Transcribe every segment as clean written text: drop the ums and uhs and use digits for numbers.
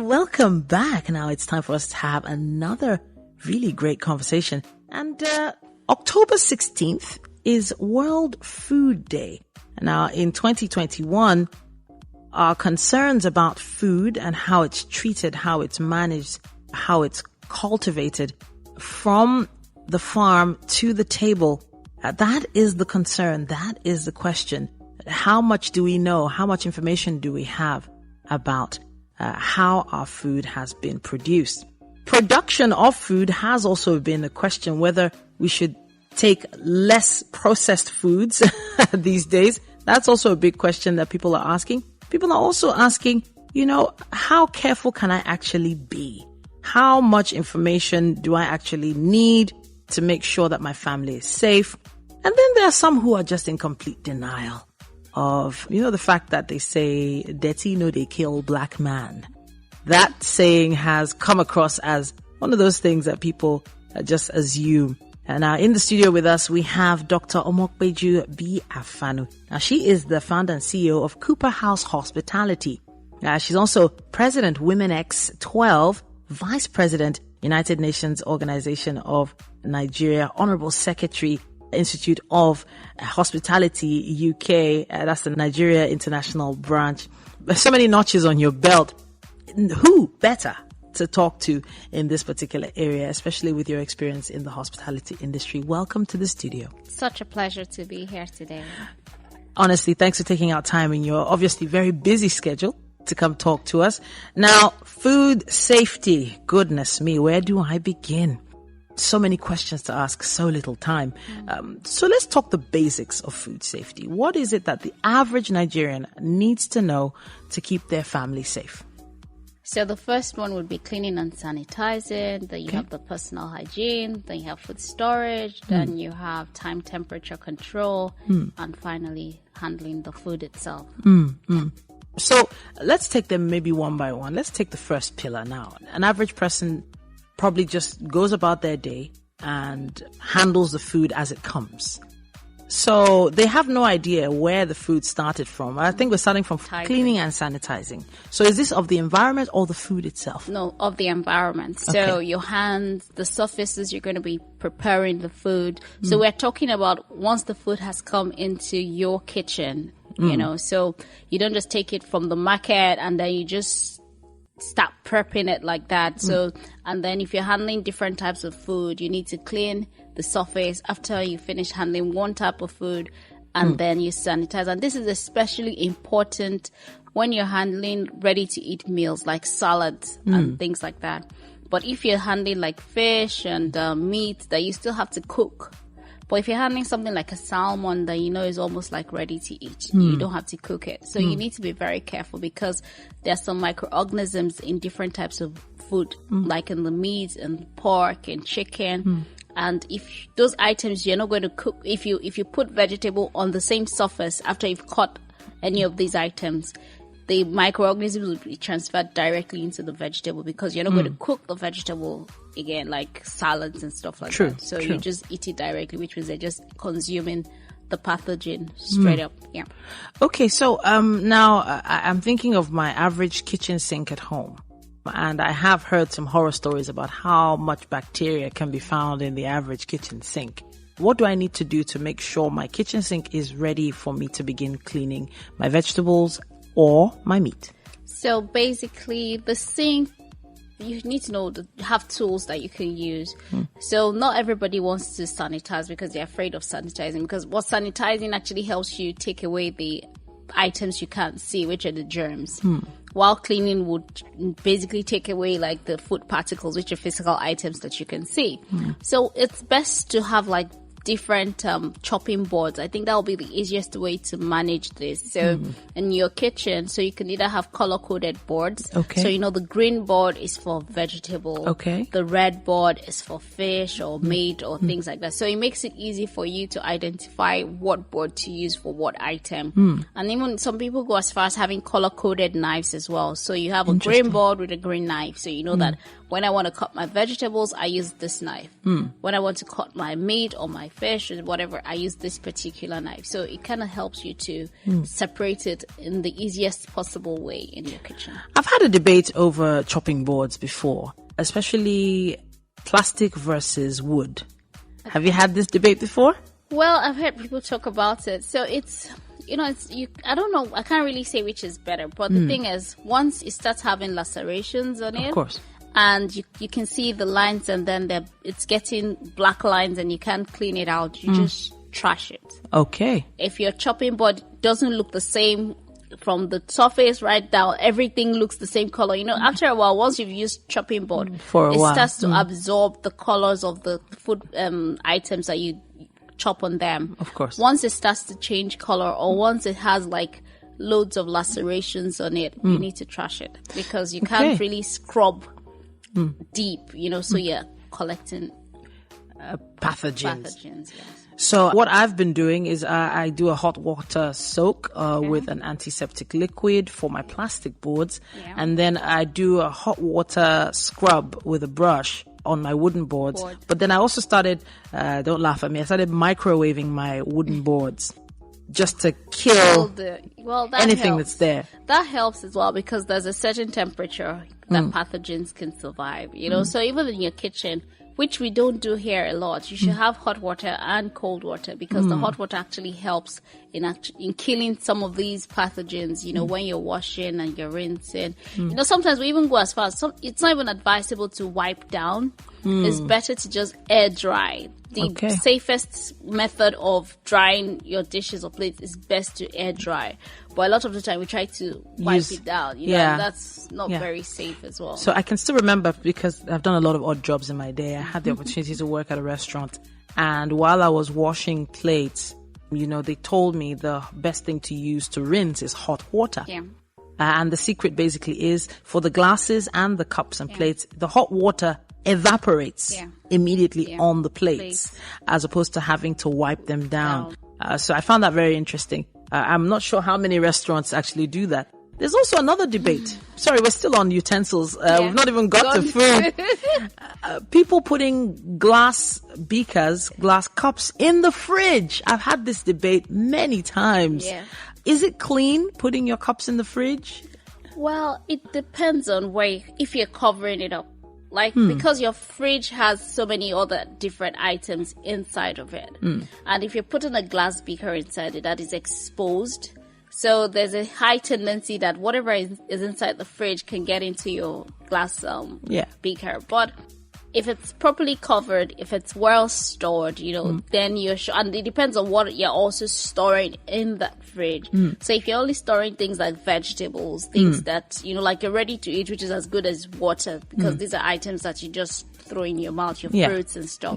welcome back. Now it's time for us to have another really great conversation. And October 16th is World Food Day. Now in 2021, our concerns about food and how it's treated, how it's managed, how it's cultivated from the farm to the table, that is the concern. That is the question. How much do we know? How much information do we have about how our food has been produced? Production of food has also been a question, whether we should take less processed foods these days. That's also a big question that people are asking. People are also asking, how careful can I actually be? How much information do I actually need to make sure that my family is safe? And then there are some who are just in complete denial of, the fact that they say, dirty no they kill black man. That saying has come across as one of those things that people just assume. And now in the studio with us, we have Dr. Omopeju Afanu. Now she is the founder and CEO of Cooperhouse Hospitality. She's also President Women X 12, Vice President, United Nations Organization of Nigeria, Honorable Secretary, Institute of Hospitality UK, that's the Nigeria International Branch. There's so many notches on your belt. Who better to talk to in this particular area, especially with your experience in the hospitality industry? Welcome to the studio. Such a pleasure to be here today. Honestly, thanks for taking out time in your obviously very busy schedule to come talk to us. Now, food safety, goodness me, where do I begin? So many questions to ask, so little time. So let's talk the basics of food safety. What is it that the average Nigerian needs to know to keep their family safe? So the first one would be cleaning and sanitizing. Then you have the personal hygiene. Then you have food storage. Then you have time temperature control. And finally, handling the food itself. So let's take them maybe one by one. Let's take the first pillar now. An average person probably just goes about their day and handles the food as it comes. So they have no idea where the food started from. I think we're starting from cleaning and sanitizing. So is this of the environment or the food itself? No, of the environment. So your hands, the surfaces you're going to be preparing the food. So we're talking about once the food has come into your kitchen, so you don't just take it from the market and then you just start prepping it like that. So, and then if you're handling different types of food, you need to clean the surface after you finish handling one type of food, and then you sanitize. And this is especially important when you're handling ready to eat meals like salads and things like that. But if you're handling like fish and meat that you still have to cook, but if you're handling something like a salmon that is almost like ready to eat, you don't have to cook it. So you need to be very careful because there's some microorganisms in different types of food, like in the meat and pork and chicken. And if those items you're not going to cook, if you put vegetable on the same surface after you've cut any of these items, the microorganisms will be transferred directly into the vegetable because you're not going to cook the vegetable again, like salads and stuff like that. So you just eat it directly, which means they're just consuming the pathogen straight up. Yeah. Okay, so now I'm thinking of my average kitchen sink at home. And I have heard some horror stories about how much bacteria can be found in the average kitchen sink. What do I need to do to make sure my kitchen sink is ready for me to begin cleaning my vegetables or my meat? So basically, the sink, you need to have tools that you can use. So not everybody wants to sanitize because they're afraid of sanitizing, because what sanitizing actually helps you take away the items you can't see, which are the germs. While cleaning would basically take away like the food particles, which are physical items that you can see. So it's best to have like different chopping boards. I think that will be the easiest way to manage this. So in your kitchen, so you can either have color-coded boards. Okay. So the green board is for vegetable. Okay. The red board is for fish or meat or things like that. So it makes it easy for you to identify what board to use for what item. And even some people go as far as having color-coded knives as well. So you have a green board with a green knife. So you know that when I want to cut my vegetables, I use this knife. When I want to cut my meat or my my fish or whatever, I use this particular knife. So it kind of helps you to separate it in the easiest possible way in your kitchen. I've had a debate over chopping boards before, especially plastic versus wood. Have you had this debate before? Well, I've heard people talk about it. So it's, I don't know, I can't really say which is better. But the thing is, once it starts having lacerations on it, of course, and you can see the lines, and then it's getting black lines and you can't clean it out, you just trash it. Okay. If your chopping board doesn't look the same from the surface right down, everything looks the same color. After a while, once you've used chopping board, for a while, it starts to absorb the colors of the food items that you chop on them. Of course. Once it starts to change color, or once it has like loads of lacerations on it, you need to trash it, because you can't really scrub deep, so you're collecting pathogens. Yes. So what I've been doing is I do a hot water soak with an antiseptic liquid for my plastic boards. Yeah. And then I do a hot water scrub with a brush on my wooden boards. But then I also started, don't laugh at me, I started microwaving my wooden boards just to kill anything that's there. That helps as well, because there's a certain temperature that pathogens can survive, So even in your kitchen, which we don't do here a lot, you should have hot water and cold water, because the hot water actually helps in killing some of these pathogens, when you're washing and you're rinsing. Sometimes we even go as far as it's not even advisable to wipe down. It's better to just air dry. The safest method of drying your dishes or plates is best to air dry. But a lot of the time we try to wipe it down. And that's not very safe as well. So I can still remember, because I've done a lot of odd jobs in my day. I had the opportunity to work at a restaurant. And while I was washing plates, they told me the best thing to use to rinse is hot water. Yeah. And the secret basically is, for the glasses and the cups and plates, the hot water evaporates immediately on the plates, as opposed to having to wipe them down. So I found that very interesting. I'm not sure how many restaurants actually do that. There's also another debate. Sorry, we're still on utensils. We've not even got to food. People putting glass beakers, glass cups in the fridge. I've had this debate many times. Yeah. Is it clean putting your cups in the fridge? Well, it depends on if you're covering it up. Because your fridge has so many other different items inside of it. And if you're putting a glass beaker inside it, that is exposed. So there's a high tendency that whatever is inside the fridge can get into your glass beaker. But if it's properly covered, if it's well stored, then you're sure. And it depends on what you're also storing in that fridge. So if you're only storing things like vegetables, things that, like you're ready to eat, which is as good as water, because these are items that you just throw in your mouth, your fruits and stuff,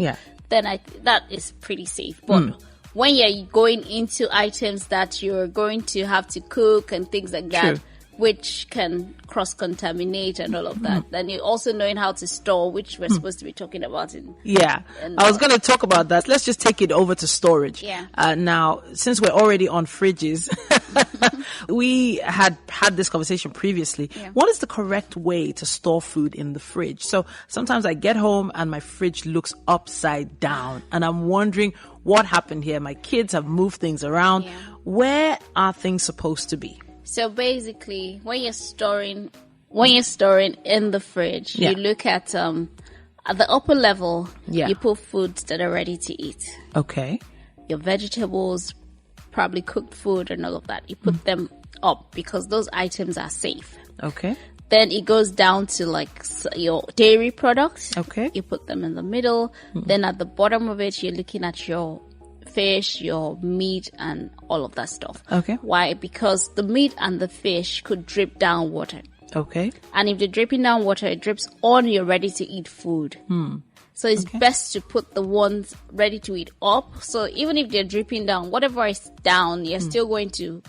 then that is pretty safe. But when you're going into items that you're going to have to cook and things like that, which can cross-contaminate and all of that. Then you're also knowing how to store, which we're supposed to be talking about. I was going to talk about that. Let's just take it over to storage. Now, since we're already on fridges, we had this conversation previously. What is the correct way to store food in the fridge? So sometimes I get home and my fridge looks upside down, and I'm wondering what happened here. My kids have moved things around. Where are things supposed to be? So basically, when you're storing in the fridge, you look at the upper level, you put foods that are ready to eat. Okay. Your vegetables, probably cooked food and all of that. You put them up because those items are safe. Okay. Then it goes down to your dairy products. Okay. You put them in the middle. Then at the bottom of it, you're looking at your fish, your meat, and all of that stuff. Okay. Why? Because the meat and the fish could drip down water. Okay. And if they're dripping down water, it drips on your ready-to-eat food. So it's best to put the ones ready to eat up. So even if they're dripping down, whatever is down, you're still going to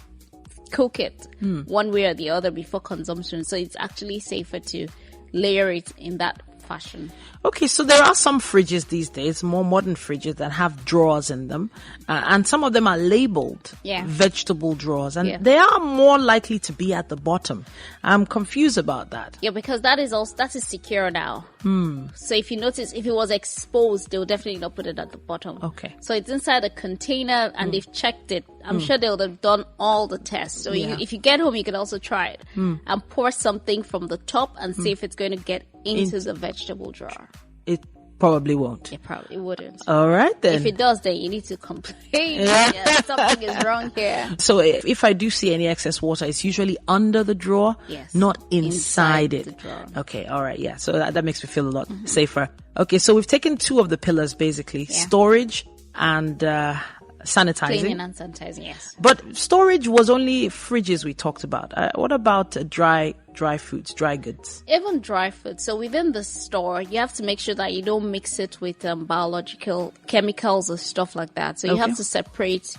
cook it one way or the other before consumption. So it's actually safer to layer it in that fashion. Okay, so there are some fridges these days, more modern fridges that have drawers in them, and some of them are labeled vegetable drawers, and they are more likely to be at the bottom. I'm confused about that. Yeah, because that is secure now. So if you notice, if it was exposed, they will definitely not put it at the bottom. Okay. So it's inside a container, and they've checked it. I'm sure they would have done all the tests. So if you get home, you can also try it and pour something from the top and see if it's going to get into the vegetable drawer. It probably won't. It probably wouldn't. All right, then. If it does, then you need to complain. Something is wrong here. So if I do see any excess water, it's usually under the drawer, not inside it. The drawer. Okay, all right, yeah. So that makes me feel a lot safer. Okay, so we've taken two of the pillars, basically. Storage and sanitizing. Cleaning and sanitizing, yes. But storage was only fridges we talked about. What about dry foods, dry goods? Even dry food. So within the store, you have to make sure that you don't mix it with biological chemicals or stuff like that. So you have to separate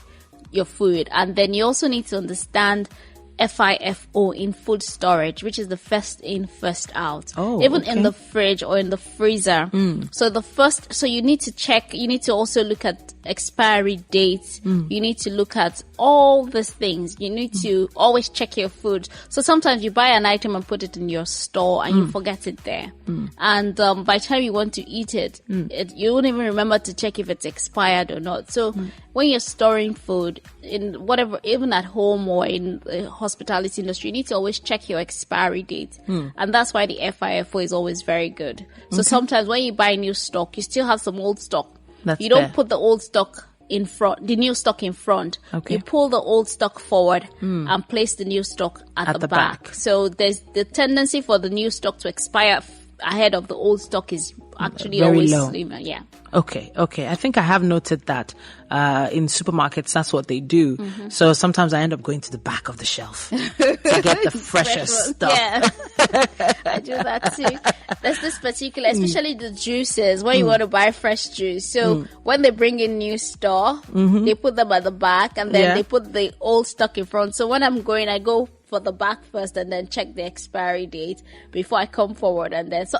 your food. And then you also need to understand FIFO in food storage, which is the first in, first out. Even in the fridge or in the freezer. So you need to check, you need to also look at expiry dates. You need to look at all these things. You need to always check your food. So sometimes you buy an item and put it in your store and you forget it there. And by the time you want to eat it, you won't even remember to check if it's expired or not. So when you're storing food in whatever, even at home or in the hospitality industry, you need to always check your expiry date. And that's why the FIFO is always very good. So sometimes when you buy new stock, you still have some old stock. You don't put the old stock in front, the new stock in front. You pull the old stock forward and place the new stock at the back. So there's the tendency for the new stock to expire ahead of the old stock is actually very always low. slimmer. Yeah. Okay. I think I have noted that in supermarkets, that's what they do. So sometimes I end up going to the back of the shelf to get the freshest stuff. Yeah, I do that too. There's this particular, especially the juices, when you want to buy fresh juice. So when they bring in new store, they put them at the back and then they put the old stock in front. So when I'm going, I go for the back first and then check the expiry date before I come forward. And there's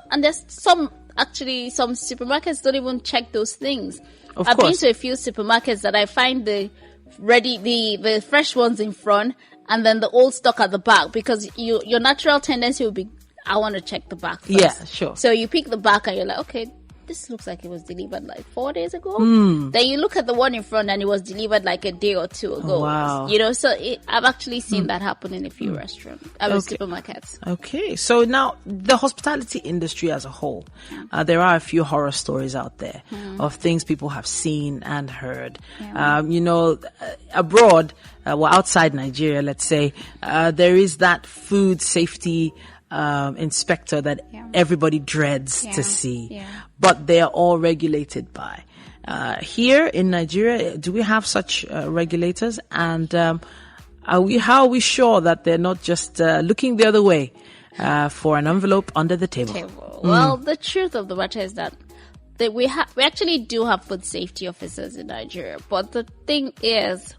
some supermarkets don't even check those things. I've been to a few supermarkets that I find the fresh ones in front and then the old stock at the back, because your natural tendency will be, I want to check the back first. Yeah, sure. So you pick the back and you're like, okay, this looks like it was delivered like 4 days ago. Then you look at the one in front and it was delivered like a day or two ago. Wow. So I've actually seen that happen in a few restaurants, supermarkets. Okay. So now the hospitality industry as a whole, there are a few horror stories out there of things people have seen and heard. Abroad, outside Nigeria, let's say, there is that food safety inspector that everybody dreads to see, but they are all regulated by. Here in Nigeria, do we have such regulators? And how are we sure that they're not just looking the other way for an envelope under the table? Well, the truth of the matter is that we actually do have food safety officers in Nigeria, but the thing is,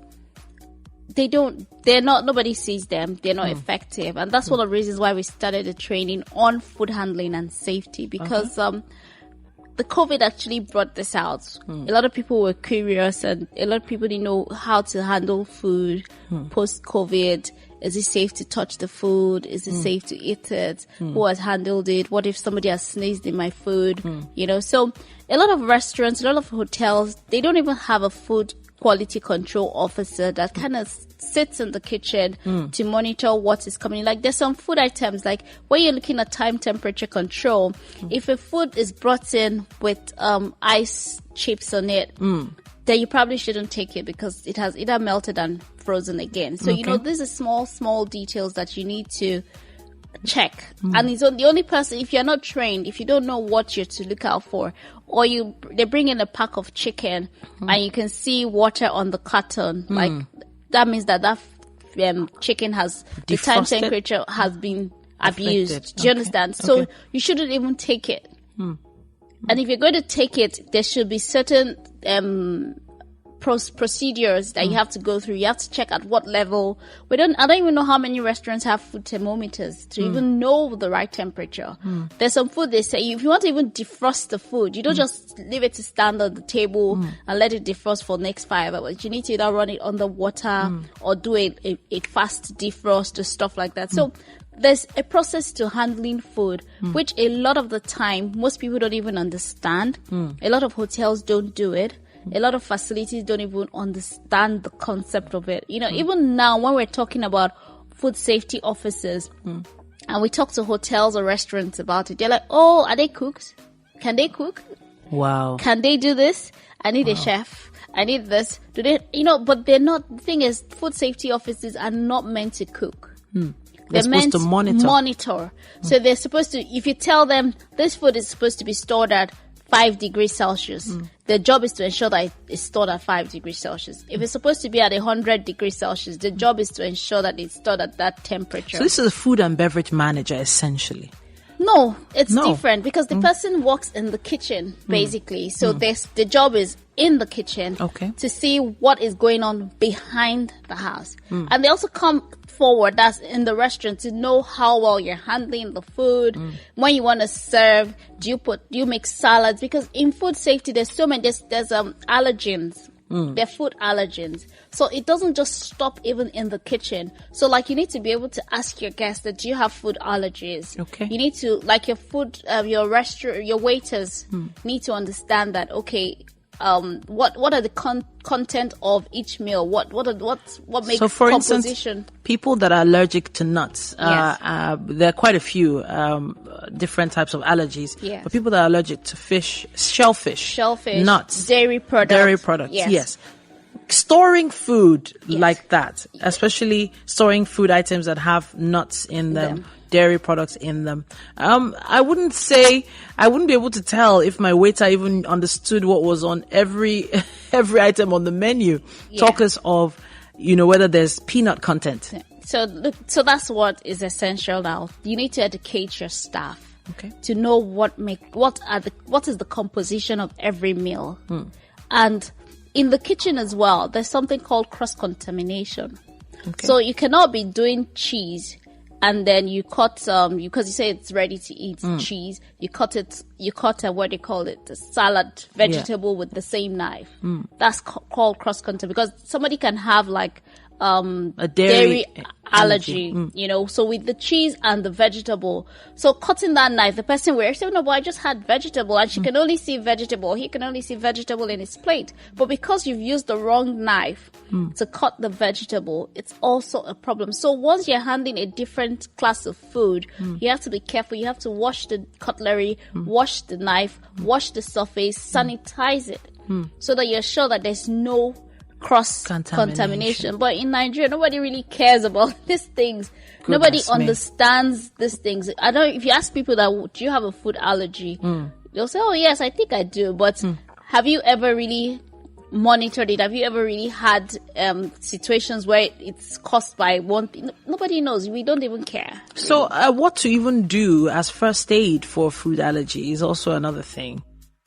nobody sees them. They're not effective. And that's one of the reasons why we started the training on food handling and safety, because the COVID actually brought this out. A lot of people were curious and a lot of people didn't know how to handle food post-COVID. Is it safe to touch the food? Is it safe to eat it? Who has handled it? What if somebody has sneezed in my food? So a lot of restaurants, a lot of hotels, they don't even have a food quality control officer that kind of sits in the kitchen to monitor what is coming. Like there's some food items, like when you're looking at time temperature control, if a food is brought in with ice chips on it, then you probably shouldn't take it because it has either melted and frozen again. So, these are small details that you need to check. And it's the only person, if you're not trained, if you don't know what you're to look out for, or they bring in a pack of chicken and you can see water on the carton, like that means that chicken has, the time temperature has been abused. Do you understand? So you shouldn't even take it. And if you're going to take it, there should be certain procedures that you have to go through. You have to check at what level. I don't even know how many restaurants have food thermometers to even know the right temperature. There's some food they say if you want to even defrost the food, you don't just leave it to stand on the table and let it defrost for the next 5 hours. You need to either run it under water or do a fast defrost or stuff like that. So there's a process to handling food, which a lot of the time, most people don't even understand. A lot of hotels don't do it. A lot of facilities don't even understand the concept of it. You know, even now when we're talking about food safety officers and we talk to hotels or restaurants about it, they're like, oh, are they cooks? Can they cook? Wow. Can they do this? I need a chef. I need this. Do they, but they're not, the thing is, food safety officers are not meant to cook. They're supposed to monitor. So they're supposed to, if you tell them this food is supposed to be stored at 5 degrees Celsius, their job is to ensure that it's stored at 5 degrees Celsius. If it's supposed to be at 100 degrees Celsius, the job is to ensure that it's stored at that temperature. So this is a food and beverage manager, essentially. No, it's different because the person works in the kitchen, basically. So the job is in the kitchen to see what is going on behind the house. And they also come forward, that's in the restaurant, to know how well you're handling the food. When you want to serve, do you make salads? Because in food safety, there's so many, there's allergens. They're food allergens. So it doesn't just stop even in the kitchen. So like you need to be able to ask your guests that, do you have food allergies? Okay. You need to, like your food, your restaurant, your waiters need to understand that, okay, what are the content of each meal? What makes so for composition? Instance, people that are allergic to nuts, there are quite a few different types of allergies. Yes. But people that are allergic to fish, shellfish, nuts, dairy products. Yes. Storing food like that, especially storing food items that have nuts in them. Dairy products in them. I wouldn't be able to tell if my waiter even understood what was on every item on the menu. Talk us of, whether there's peanut content. So that's what is essential now. You need to educate your staff to know what is the composition of every meal. And in the kitchen as well, there's something called cross-contamination. So you cannot be doing cheese and then you cut because you say it's ready to eat cheese, you cut what do you call it, the salad vegetable with the same knife. That's called cross-contamination, because somebody can have like a dairy allergy, so with the cheese and the vegetable, so cutting that knife, the person will say, no, but I just had vegetable, and she can only see vegetable, he can only see vegetable in his plate. But because you've used the wrong knife to cut the vegetable, it's also a problem. So once you're handling a different class of food, you have to be careful. You have to wash the cutlery, wash the knife, wash the surface, sanitize it, so that you're sure that there's no cross-contamination. But in Nigeria, nobody really cares about these things. Nobody understands these things. I don't know if you ask people that, do you have a food allergy? They'll say, oh yes, I think I do. But have you ever really monitored it? Have you ever really had situations where it's caused by one thing? Nobody knows. We don't even care. So what to even do as first aid for food allergy is also another thing.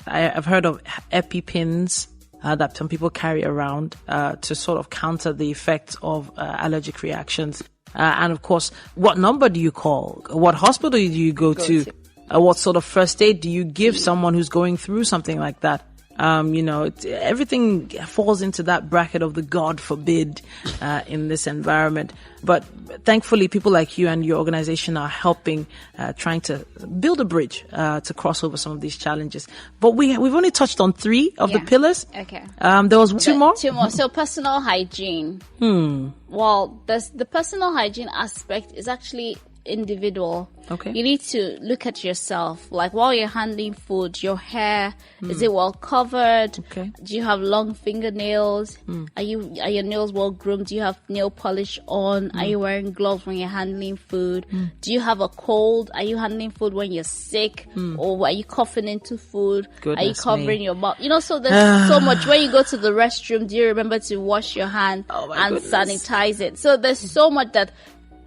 I've heard of EpiPens that some people carry around to sort of counter the effects of allergic reactions. And of course, what number do you call? What hospital do you go to? What sort of first aid do you give someone who's going through something like that? Everything falls into that bracket of the God forbid in this environment. But thankfully, people like you and your organization are helping, trying to build a bridge to cross over some of these challenges. But we've only touched on 3 of the pillars. Okay. There was 2 more? 2 more. So personal hygiene. Well, the personal hygiene aspect is actually individual. Okay. You need to look at yourself. Like while you're handling food, your hair, is it well covered? Okay. Do you have long fingernails? Are your nails well groomed? Do you have nail polish on? Are you wearing gloves when you're handling food? Do you have a cold? Are you handling food when you're sick? Or are you coughing into food? Are you covering your mouth? So there's so much. When you go to the restroom, do you remember to wash your hand and sanitize it? So there's so much that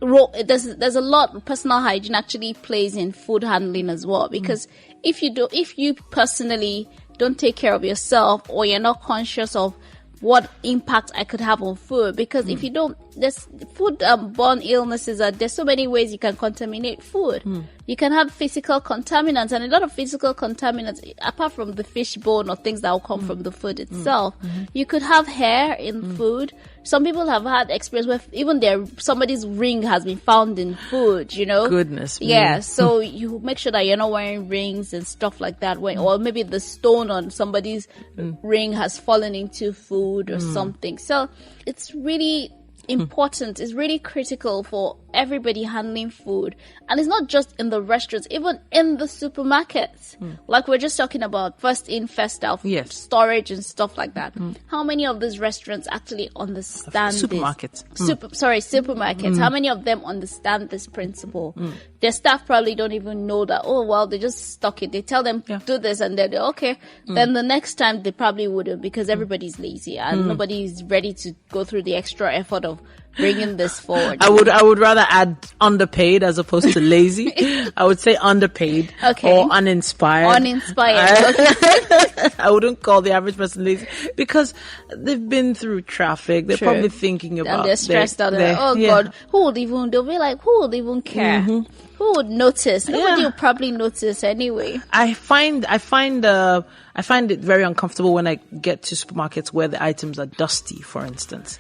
there's a lot. Personal hygiene actually plays in food handling as well, because if you personally don't take care of yourself, or you're not conscious of what impact I could have on food. Because if you don't, there's food-borne illnesses. There's so many ways you can contaminate food. You can have physical contaminants, and a lot of physical contaminants, apart from the fish bone or things that will come from the food itself. You could have hair in food. Some people have had experience where even somebody's ring has been found in food, you know. Goodness me. Yeah, so you make sure that you're not wearing rings and stuff like that. Or maybe the stone on somebody's ring has fallen into food or something. So it's really important. It's really critical for everybody handling food. And it's not just in the restaurants, even in the supermarkets. Like we're just talking about first in, first out, storage and stuff like that. How many of these restaurants actually understand supermarkets? Supermarkets. How many of them understand this principle? Their staff probably don't even know that, oh, well, they just stuck it. They tell them, do this, and they're okay. Then the next time they probably wouldn't, because everybody's lazy and nobody's ready to go through the extra effort of bringing this forward. I would rather add underpaid as opposed to lazy. I would say underpaid or uninspired. I wouldn't call the average person lazy because they've been through traffic. They're probably thinking about, and they're stressed out. God, they'll be like, who would even care? Who would notice? Nobody will probably notice anyway. I find it very uncomfortable when I get to supermarkets where the items are dusty, for instance.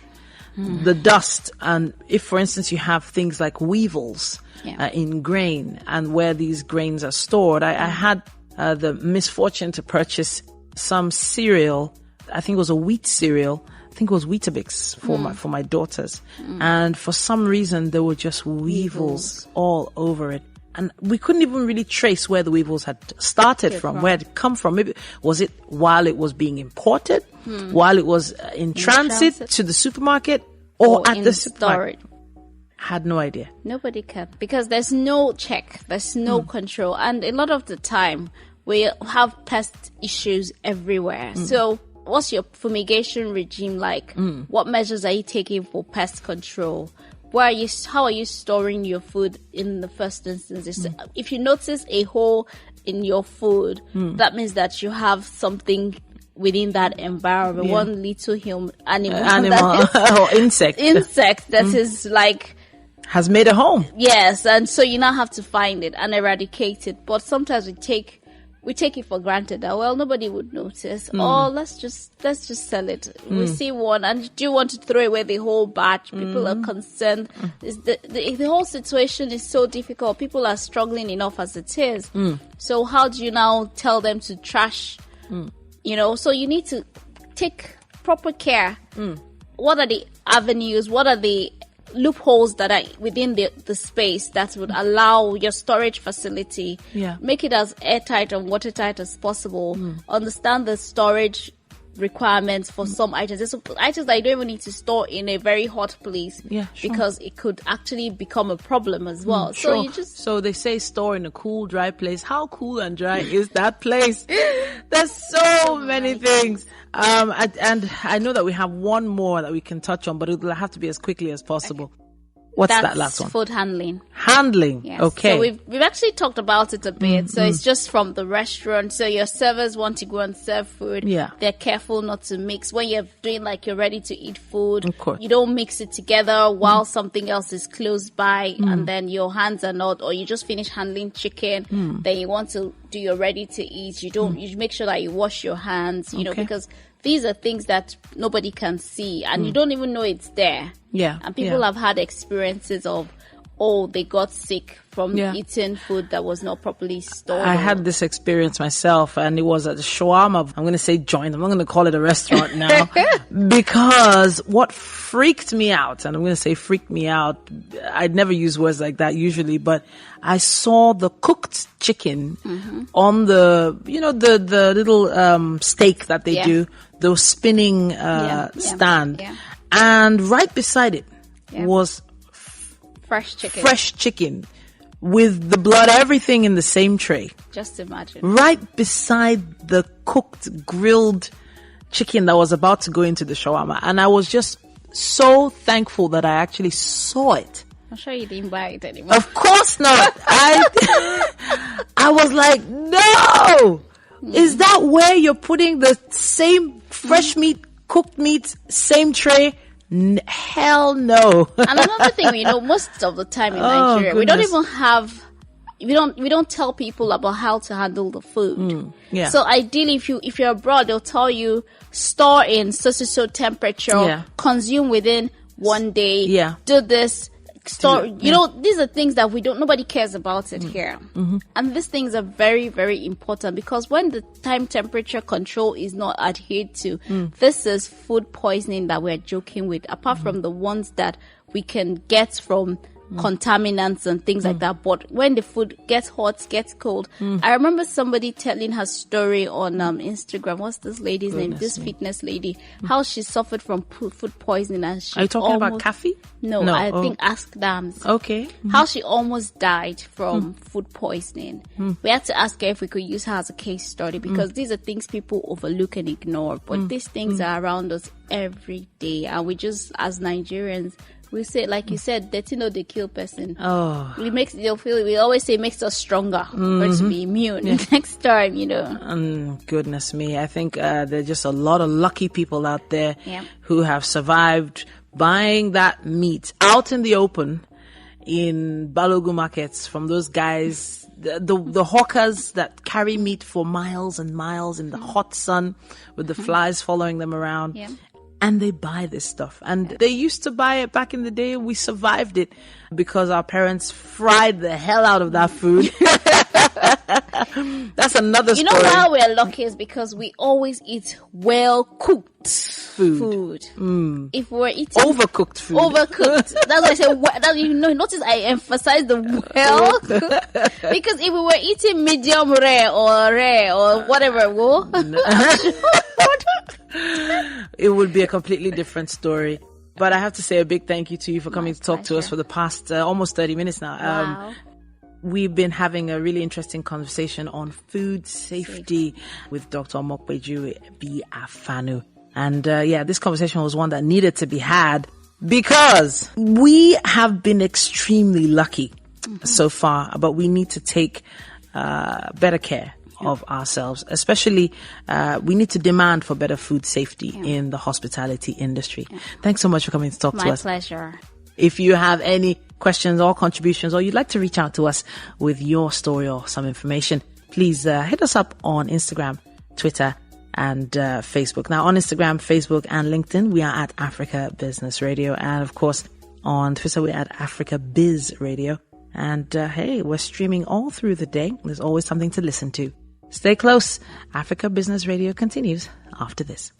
The dust, and if, for instance, you have things like weevils in grain, and where these grains are stored. I had the misfortune to purchase some cereal. I think it was a wheat cereal. I think it was Weetabix for my daughters. And for some reason, there were just weevils all over it. And we couldn't even really trace where the weevils had started from, where it had come from. Maybe was it while it was being imported, while it was in transit to the supermarket, or at the supermarket? Had no idea. Nobody can, because there's no check, there's no control, and a lot of the time we have pest issues everywhere. So what's your fumigation regime like? What measures are you taking for pest control? How are you storing your food in the first instance? If you notice a hole in your food, that means that you have something within that environment. One little animal or insect that is like has made a home. Yes, and so you now have to find it and eradicate it. But sometimes we take it for granted that, well, nobody would notice. Oh, let's just sell it. We see one, and do you want to throw away the whole batch? People are concerned. The whole situation is so difficult. People are struggling enough as it is. So how do you now tell them to trash? You know, so you need to take proper care. What are the avenues? What are the loopholes that are within the space that would allow your storage facility, make it as airtight and watertight as possible, understand the storage requirements for some items. There's some items that you don't even need to store in a very hot place because it could actually become a problem as well. So they say store in a cool, dry place. How cool and dry is that place? There's so many things. And I know that we have one more that we can touch on, but it'll have to be as quickly as possible. What's that last one? Food handling. Handling. Yes. Okay. So we've actually talked about it a bit. So it's just from the restaurant. So your servers want to go and serve food. They're careful not to mix. When you're doing like you're ready to eat food, of course, you don't mix it together while something else is close by, and then your hands are not, or you just finish handling chicken, then you want to do your ready to eat. You don't. You make sure that you wash your hands. You know, because these are things that nobody can see, and you don't even know it's there. And people have had experiences of, they got sick from eating food that was not properly stored. I had this experience myself, and it was at the shawarma. I'm going to say joint. I'm not going to call it a restaurant now, because what freaked me out, and I'm going to say freaked me out, I'd never use words like that usually, but I saw the cooked chicken on the, the little steak that they do, the spinning stand. And right beside it was fresh chicken with the blood, everything in the same tray. Just imagine. Right beside the cooked, grilled chicken that was about to go into the shawarma. And I was just so thankful that I actually saw it. I'm sure you didn't buy it anymore. Of course not. I was like, no! Is that where you're putting the same fresh meat cooked meat, same tray. Hell no. And another thing, most of the time in Nigeria, we don't even have, we don't tell people about how to handle the food. Yeah. So ideally, if you're abroad, they'll tell you store in so temperature, consume within 1 day, do this. Store, these are things that nobody cares about it here. And these things are very, very important, because when the time temperature control is not adhered to, this is food poisoning that we're joking with, apart from the ones that we can get from contaminants and things like that. But when the food gets hot, gets cold, I remember somebody telling her story on Instagram. What's this lady's name? This fitness lady. How she suffered from food poisoning. And she Are you talking about Kathy? No, I think Ask Dams. Okay. How she almost died from food poisoning. We had to ask her if we could use her as a case study, because these are things people overlook and ignore. But these things are around us every day. And we just, as Nigerians, we say, like you said, dirty no they kill person. Oh. We always say it makes us stronger for us to be immune next time, Goodness me. I think there are just a lot of lucky people out there who have survived buying that meat out in the open in Balogu markets from those guys, the hawkers that carry meat for miles and miles in the hot sun with the flies following them around. Yeah. And they buy this stuff. And they used to buy it back in the day. We survived it because our parents fried the hell out of that food. That's another story. You know why we're lucky is because we always eat well-cooked food. If we're eating... Overcooked food. Overcooked. That's why I say, notice I emphasize the well-cooked. Because if we were eating medium rare or whatever, it would be a completely different story. But I have to say a big thank you to you for coming to talk to us for the past almost 30 minutes now. Wow. We've been having a really interesting conversation on food safety with Dr. Omopeju Afanu. And this conversation was one that needed to be had because we have been extremely lucky so far, but we need to take better care of ourselves. Especially, we need to demand for better food safety in the hospitality industry. Thanks so much for coming to talk to us. My pleasure. If you have any questions or contributions, or you'd like to reach out to us with your story or some information, please hit us up on Instagram, Twitter, and Facebook. Now, on Instagram, Facebook, and LinkedIn, we are at Africa Business Radio. And of course, on Twitter, we're at Africa Biz Radio. And hey, we're streaming all through the day. There's always something to listen to. Stay close. Africa Business Radio continues after this.